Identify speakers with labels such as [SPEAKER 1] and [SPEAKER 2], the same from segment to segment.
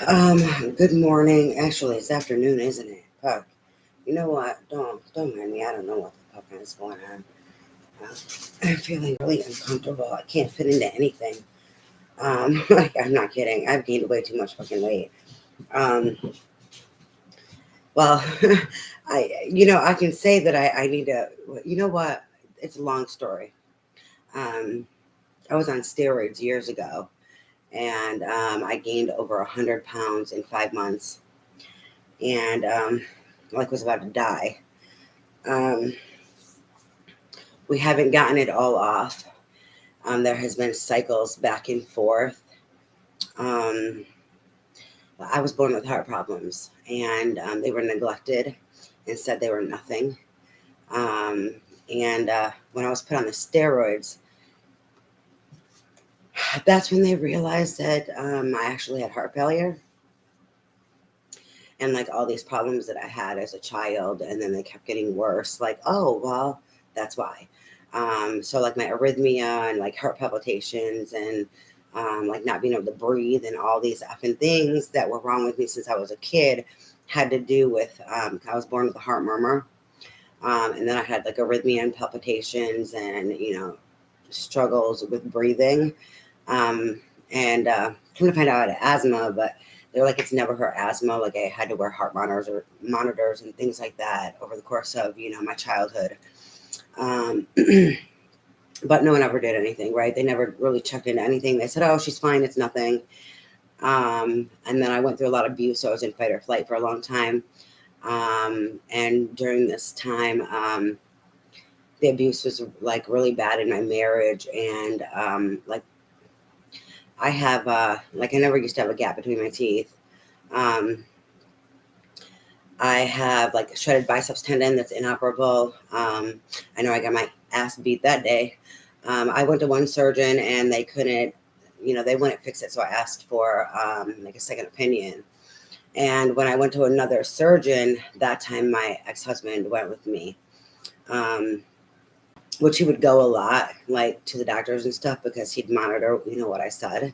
[SPEAKER 1] Good morning. Actually, it's afternoon, isn't it? Fuck. You know what? Don't mind me. I don't know what the fuck is going on. Uh, I'm feeling really uncomfortable. I can't fit into anything. Like I'm not kidding. I've gained way too much fucking weight. Um, well, I can say that I need to. You know what? It's a long story. Um, I was on steroids years ago, and I gained over 100 pounds in 5 months, and like was about to die. Um, we haven't gotten it all off. There has been cycles back and forth. Um, I was born with heart problems, and they were neglected and said they were nothing. Um, and when I was put on the steroids, that's when they realized that I actually had heart failure and like all these problems that I had as a child, and then they kept getting worse. Like, oh well, that's why. So like my arrhythmia and like heart palpitations and like not being able to breathe and all these effing things that were wrong with me since I was a kid had to do with I was born with a heart murmur, and then I had like arrhythmia and palpitations and struggles with breathing, um, and come to find out I had asthma, but they're like it's never her asthma. Like I had to wear heart monitors and things like that over the course of my childhood. Um, but no one ever did anything, right? They never really checked into anything. They said, "Oh, she's fine. It's nothing." And then I went through a lot of abuse. So I was in fight or flight for a long time. And during this time, the abuse was like really bad in my marriage, and like I have like I never used to have a gap between my teeth. Um, I have like a shredded biceps tendon that's inoperable. I know I got my ass beat that day. I went to one surgeon and they couldn't, they wouldn't fix it. So I asked for like a second opinion. And when I went to another surgeon, that time my ex-husband went with me, um, which he would go a lot, like to the doctors and stuff, because he'd monitor, what I said.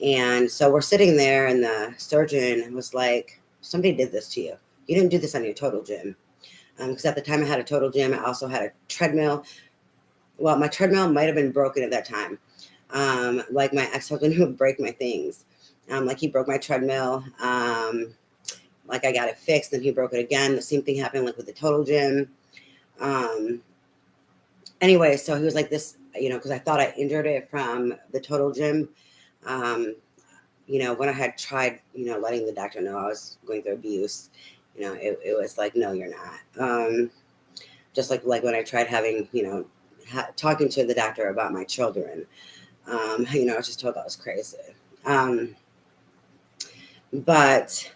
[SPEAKER 1] And so we're sitting there, and the surgeon was like, "Somebody did this to you. You didn't do this on your total gym." Because at the time I had a total gym, I also had a treadmill. Well, my treadmill might have been broken at that time. Like my ex-husband would break my things. Like he broke my treadmill. Like I got it fixed, then he broke it again. The same thing happened like with the total gym. Um, anyway, so he was like this, because I thought I injured it from the total gym. Um, when I had tried, letting the doctor know I was going through abuse, it was like, no, you're not. Just like when I tried having, talking to the doctor about my children, I was just told I was crazy. Um, but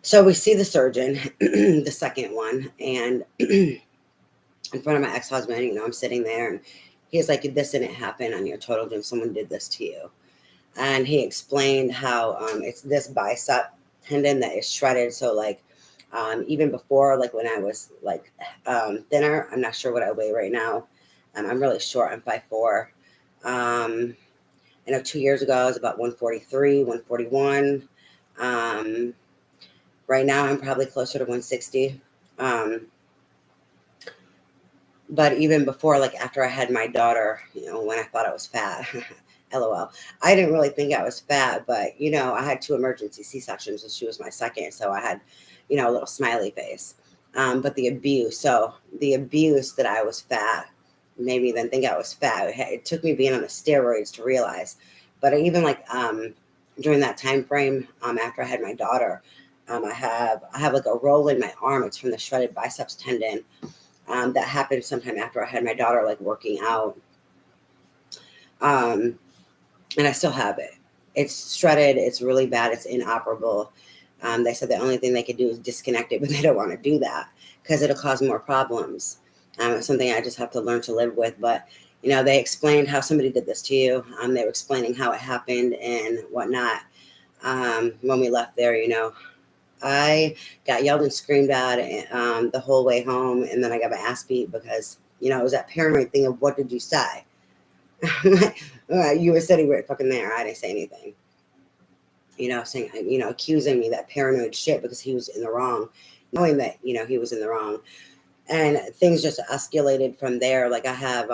[SPEAKER 1] so we see the surgeon, the second one, and in front of my ex-husband, I'm sitting there, and he's like, "This didn't happen on your total gym. Someone did this to you." And he explained how it's this bicep tendon that is shredded. So like even before, like when I was like thinner, I'm not sure what I weigh right now. I'm really short. I'm 5'4". I know 2 years ago I was about 143, 141. Um, right now I'm probably closer to 160. Um, but even before, like after I had my daughter, when I thought I was fat, LOL. I didn't really think I was fat, but I had two emergency C-sections and she was my second. So I had, a little smiley face. But the abuse that I was fat made me then think I was fat. It took me being on the steroids to realize. But even like during that time frame, after I had my daughter, I have like a roll in my arm. It's from the shredded biceps tendon. That happened sometime after I had my daughter, like working out. Um, and I still have it. It's shredded. It's really bad. It's inoperable. They said the only thing they could do is disconnect it, but they don't want to do that because it'll cause more problems. It's something I just have to learn to live with. But they explained how somebody did this to you. They were explaining how it happened and whatnot. When we left there, I got yelled and screamed at the whole way home, and then I got my ass beat because it was that paranoid thing of what did you say? You were sitting right fucking there. I didn't say anything. saying, accusing me that paranoid shit because he was in the wrong, knowing that, he was in the wrong. And things just escalated from there. Like I have,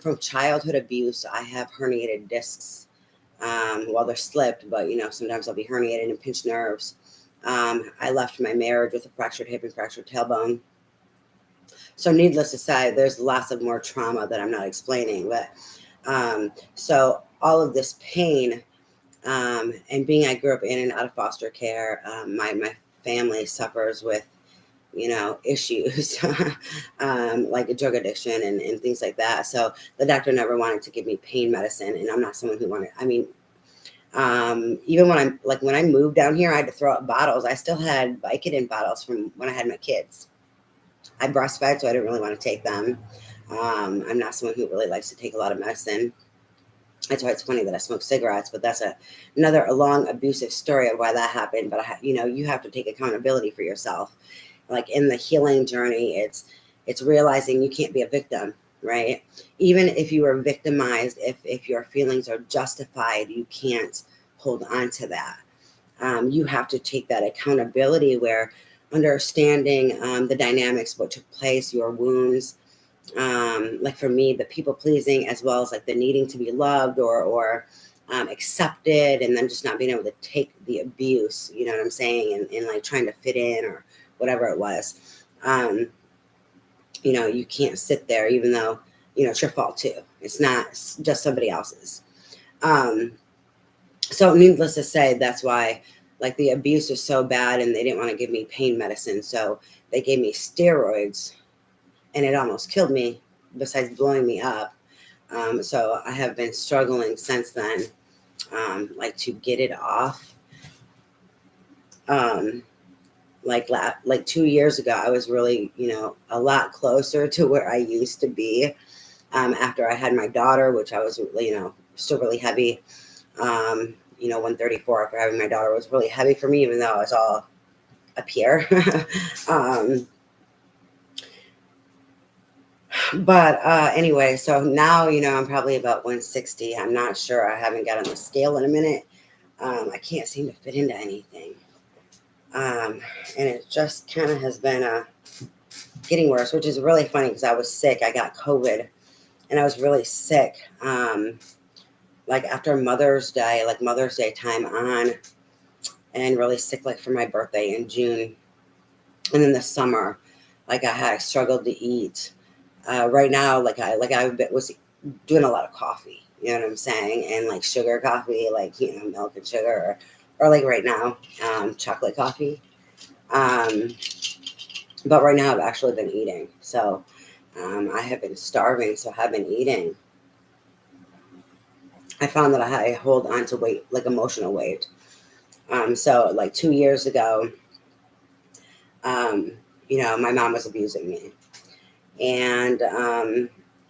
[SPEAKER 1] from childhood abuse, I have herniated discs. Well, they're slipped, but, sometimes I'll be herniated and pinched nerves. I left my marriage with a fractured hip and fractured tailbone. So needless to say, there's lots of more trauma that I'm not explaining. But so all of this pain, and being I grew up in and out of foster care, my family suffers with, issues like a drug addiction and things like that. So the doctor never wanted to give me pain medicine, and I'm not someone who wanted. I mean, even when I moved down here, I had to throw out bottles. I still had Vicodin bottles from when I had my kids. I breastfed, so I didn't really want to take them. I'm not someone who really likes to take a lot of medicine. That's why it's funny that I smoke cigarettes, but that's another long abusive story of why that happened. But you have to take accountability for yourself. Like in the healing journey, it's realizing you can't be a victim, right? Even if you are victimized, if your feelings are justified, you can't hold on to that. You have to take that accountability where understanding the dynamics, what took place, your wounds, like for me, the people pleasing, as well as like the needing to be loved or accepted, and then just not being able to take the abuse, you know what I'm saying? And like trying to fit in or whatever it was. You can't sit there, even though, it's your fault too. It's not just somebody else's. So needless to say, that's why like the abuse was so bad and they didn't want to give me pain medicine. So they gave me steroids and it almost killed me besides blowing me up. So I have been struggling since then, like to get it off. Like 2 years ago, I was really, a lot closer to where I used to be. After I had my daughter, which I was, still really heavy. 134 after having my daughter was really heavy for me, even though I was all up here. But anyway, so now, I'm probably about 160. I'm not sure. I haven't got on the scale in a minute. I can't seem to fit into anything. And it just kind of has been getting worse, which is really funny because I was sick. I got COVID and I was really sick. Like after Mother's Day, like Mother's Day time on, and really sick like for my birthday in June. And then the summer, like I struggled to eat. Right now, like I was doing a lot of coffee, you know what I'm saying? And like sugar coffee, like, milk and sugar, or like right now, chocolate coffee. But right now I've actually been eating. So I have been starving, so I have been eating. I found that I hold on to weight, like emotional weight. So like 2 years ago, my mom was abusing me. And,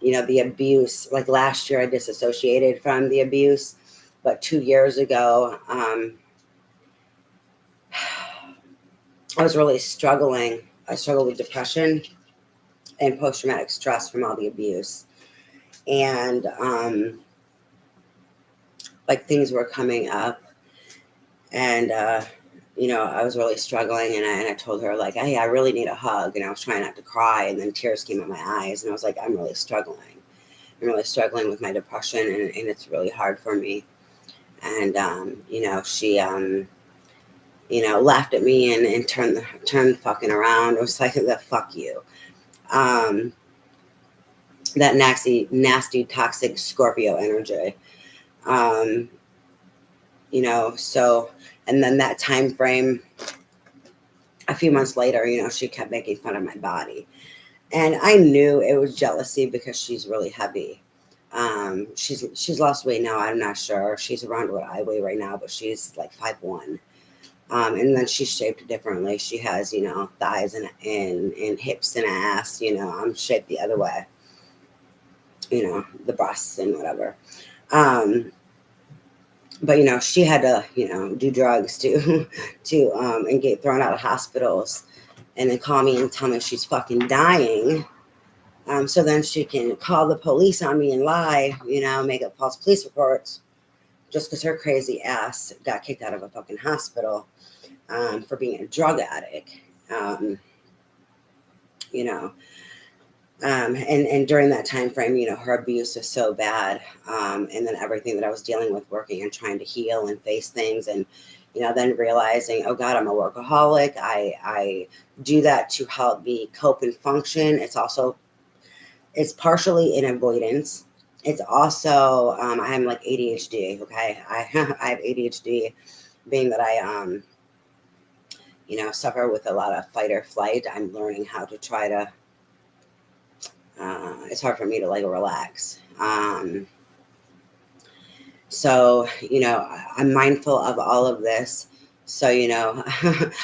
[SPEAKER 1] the abuse, like last year I disassociated from the abuse, but 2 years ago, I was really struggling. I struggled with depression and post-traumatic stress from all the abuse. And, like things were coming up and, I was really struggling and I told her like, hey, I really need a hug. And I was trying not to cry and then tears came in my eyes. And I was like, I'm really struggling. I'm really struggling with my depression and it's really hard for me. And, she, laughed at me and turned fucking around. It was like, the fuck you. That nasty, toxic Scorpio energy. So, and then that time frame, a few months later, she kept making fun of my body. And I knew it was jealousy because she's really heavy. She's lost weight now. I'm not sure. She's around what I weigh right now, but she's like 5'1". And then she's shaped differently. She has, thighs and hips and ass, I'm shaped the other way, the breasts and whatever. But, she had to, do drugs to and get thrown out of hospitals and then call me and tell me she's fucking dying. So then she can call the police on me and lie, make up false police reports just because her crazy ass got kicked out of a fucking hospital for being a drug addict. Um, you know, and during that time frame, her abuse was so bad, and then everything that I was dealing with, working and trying to heal and face things, and then realizing, oh God, I'm a workaholic. I do that to help me cope and function. It's partially in avoidance. It's also I'm like ADHD. Okay, I have ADHD, being that I suffer with a lot of fight or flight. I'm learning how to try to. It's hard for me to like relax. So I'm mindful of all of this. So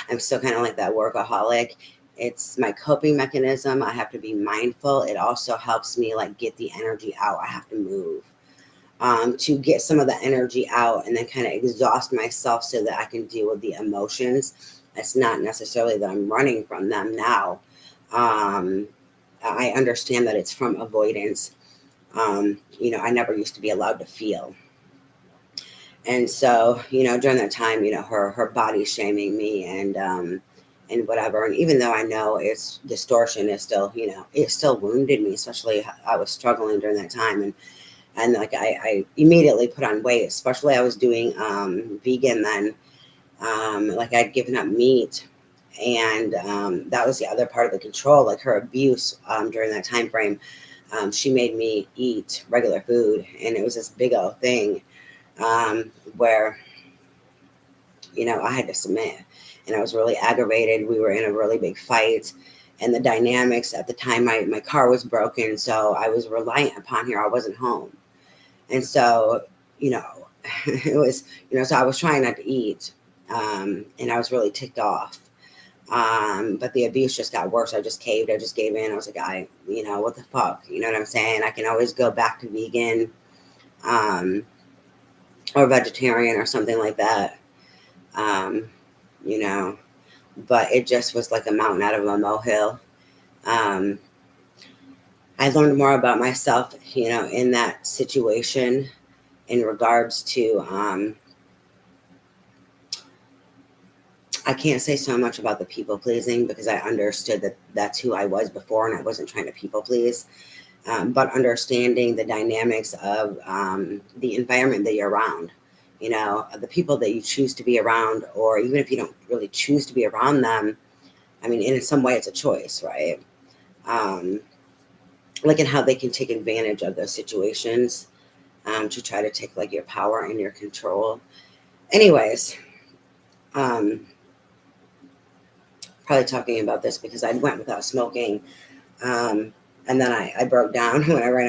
[SPEAKER 1] I'm still kind of like that workaholic. It's my coping mechanism. I have to be mindful. It also helps me like get the energy out. I have to move to get some of the energy out, and then kind of exhaust myself so that I can deal with the emotions. It's not necessarily that I'm running from them now. I understand that it's from avoidance. I never used to be allowed to feel. And so, during that time, her body shaming me and whatever. And even though I know it's distortion, is still, it still wounded me, especially I was struggling during that time. And like, I immediately put on weight, especially I was doing vegan then. Like I'd given up meat, and that was the other part of the control, like her abuse during that time frame. She made me eat regular food, and it was this big old thing where I had to submit, and I was really aggravated. We were in a really big fight, and the dynamics at the time, my car was broken, so I was reliant upon her. I wasn't home, and so it was so I was trying not to eat, and I was really ticked off. But the abuse just got worse. I just caved. I just gave in. I was like, what the fuck? You know what I'm saying? I can always go back to vegan, or vegetarian or something like that. Um, you know, but it just was like a mountain out of a molehill. Um, I learned more about myself, in that situation in regards to, I can't say so much about the people pleasing, because I understood that that's who I was before, and I wasn't trying to people please. But understanding the dynamics of the environment that you're around, the people that you choose to be around, or even if you don't really choose to be around them, I mean, in some way it's a choice, right? Like, in how they can take advantage of those situations to try to take like your power and your control. Anyways, probably talking about this because I went without smoking. And then I broke down when I ran